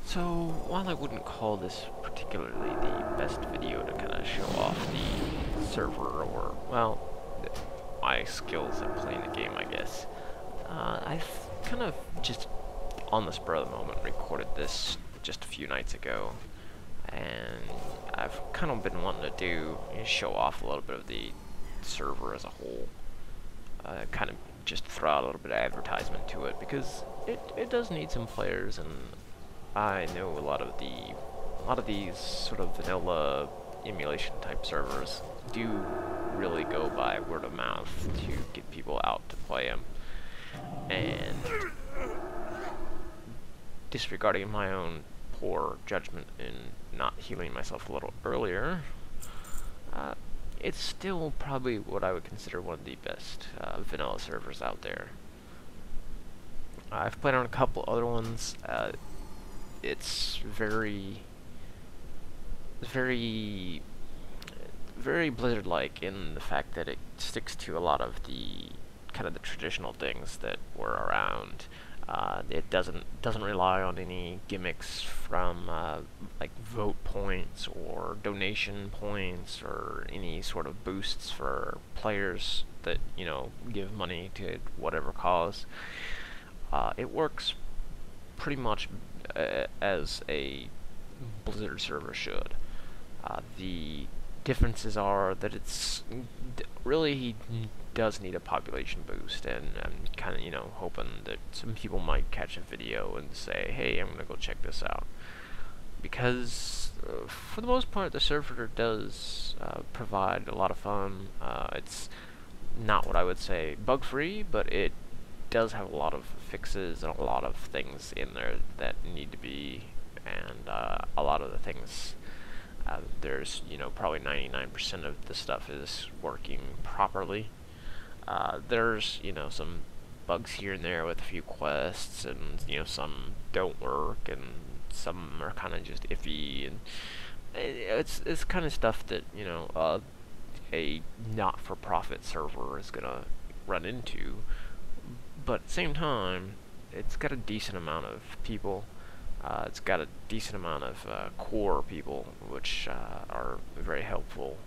So, while I wouldn't call this particularly the best video to kind of show off the server or, well, my skills at playing the game, I guess, I've kind of just on the spur of the moment recorded this just a few nights ago, and I've kind of been wanting to show off a little bit of the server as a whole, kind of just throw out a little bit of advertisement to it, because it does need some players, and I know a lot of these sort of vanilla emulation type servers do really go by word of mouth to get people out to play them. And disregarding my own poor judgment in not healing myself a little earlier, it's still probably what I would consider one of the best vanilla servers out there. I've played on a couple other ones. It's very Blizzard-like in the fact that it sticks to a lot of the kind of the traditional things that were around. It doesn't rely on any gimmicks from like vote points or donation points or any sort of boosts for players that give money to whatever cause. It works pretty much as a Blizzard server should. The differences are that it's really does need a population boost, and I'm kind of hoping that some people might catch a video and say, hey, I'm gonna go check this out, because for the most part the server does provide a lot of fun. It's not what I would say bug free, but it does have a lot of fixes and a lot of things in there that need to be, and a lot of the things there's probably 99% of the stuff is working properly. There's some bugs here and there with a few quests, and some don't work, and some are kind of just iffy, and it's kind of stuff that a not-for-profit server is gonna run into. But at the same time, it's got a decent amount of people. It's got a decent amount of core people, which are very helpful.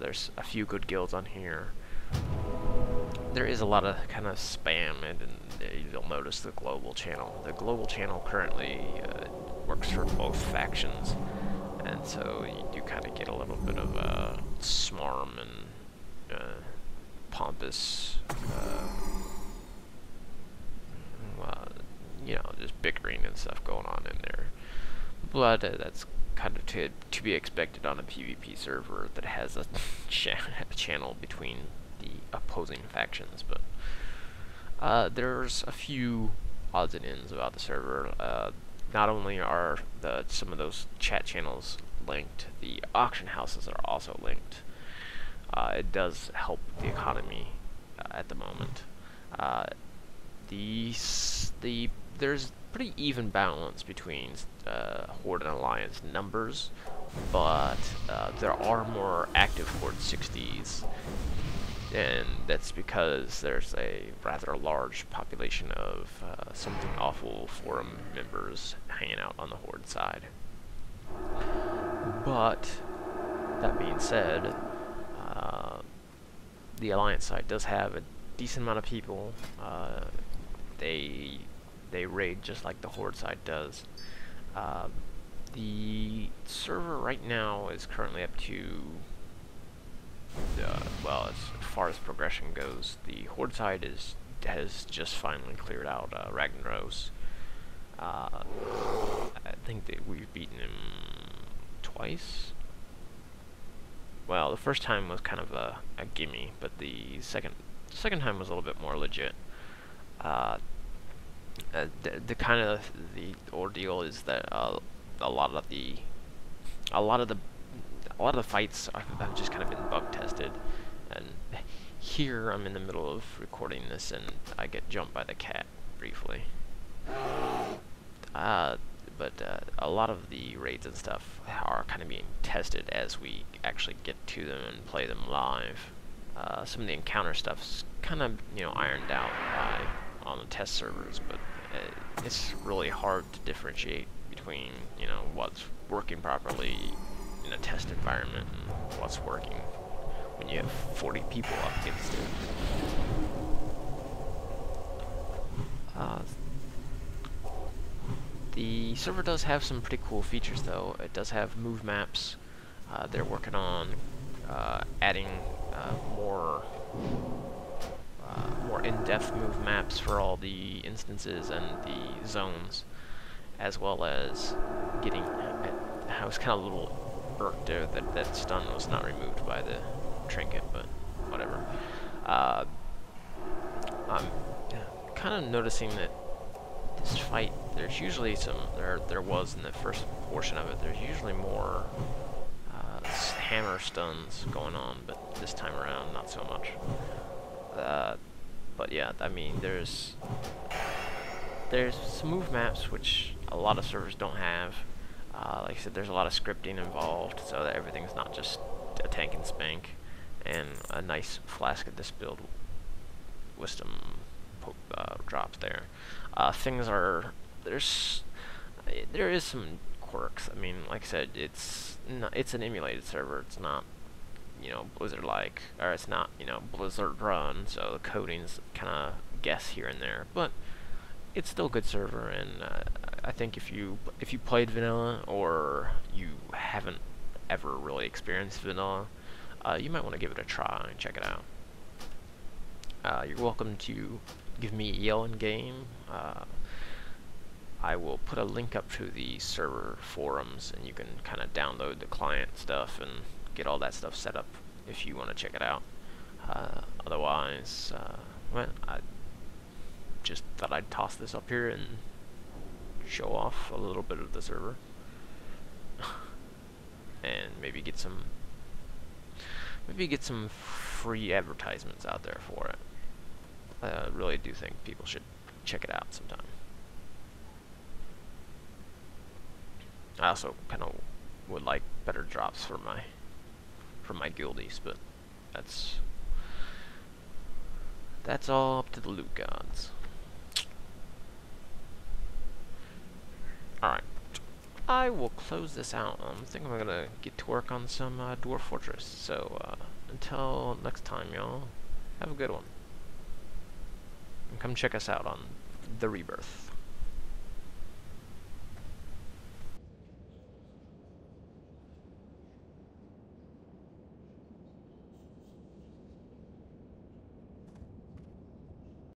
There's a few good guilds on here. There is a lot of kind of spam, and you'll notice the global channel. The global channel currently works for both factions, and so you do kind of get a little bit of smarm and pompous, just bickering and stuff going on in there. But that's kind of to be expected on a PvP server that has a channel between the opposing factions. But there's a few odds and ends about the server. Not only are some of those chat channels linked, the auction houses are also linked. It does help the economy at the moment. There's pretty even balance between Horde and Alliance numbers, but there are more active Horde 60s, and that's because there's a rather large population of Something Awful forum members hanging out on the Horde side. But that being said, the Alliance side does have a decent amount of people. They raid just like the Horde side does. The server right now is currently up to, well, as far as progression goes, the Horde side has just finally cleared out Ragnaros. I think that we've beaten him twice. Well, the first time was kind of a gimme, but the second time was a little bit more legit. The kind of the ordeal is that a lot of the fights have just kind of been bug tested, and here I'm in the middle of recording this and I get jumped by the cat briefly. But a lot of the raids and stuff are kind of being tested as we actually get to them and play them live. Some of the encounter stuff's kind of ironed out on the test servers, but it's really hard to differentiate between, you know, what's working properly in a test environment and what's working when you have 40 people up against it. The server does have some pretty cool features, though. It does have move maps. They're working on adding more in-depth move maps for all the instances and the zones, as well as getting. I was kind of a little irked there that that stun was not removed by the trinket, but whatever. I'm kind of noticing that this fight, there's usually some, there was in the first portion of it, there's usually more hammer stuns going on, but this time around, not so much. But yeah, I mean, there's some move maps which a lot of servers don't have. Like I said, there's a lot of scripting involved, so that everything's not just a tank and spank, and a nice flask of this build with some drops there. Things are, there is some quirks. I mean, like I said, it's an emulated server. It's not, you know, Blizzard-like, or it's not, you know, Blizzard run, so the coding's kind of guess here and there, but it's still a good server. And I think if you played vanilla, or you haven't ever really experienced vanilla, you might want to give it a try and check it out. You're welcome to give me a yell in game. I will put a link up to the server forums, and you can kind of download the client stuff and get all that stuff set up if you want to check it out. Otherwise, well, I just thought I'd toss this up here and show off a little bit of the server, and maybe get some free advertisements out there for it. I really do think people should check it out sometime. I also kind of would like better drops for my guildies, but that's all up to the loot gods. Alright, I will close this out. I think I'm gonna get to work on some Dwarf Fortress. So until next time, y'all, have a good one. And come check us out on the Rebirth.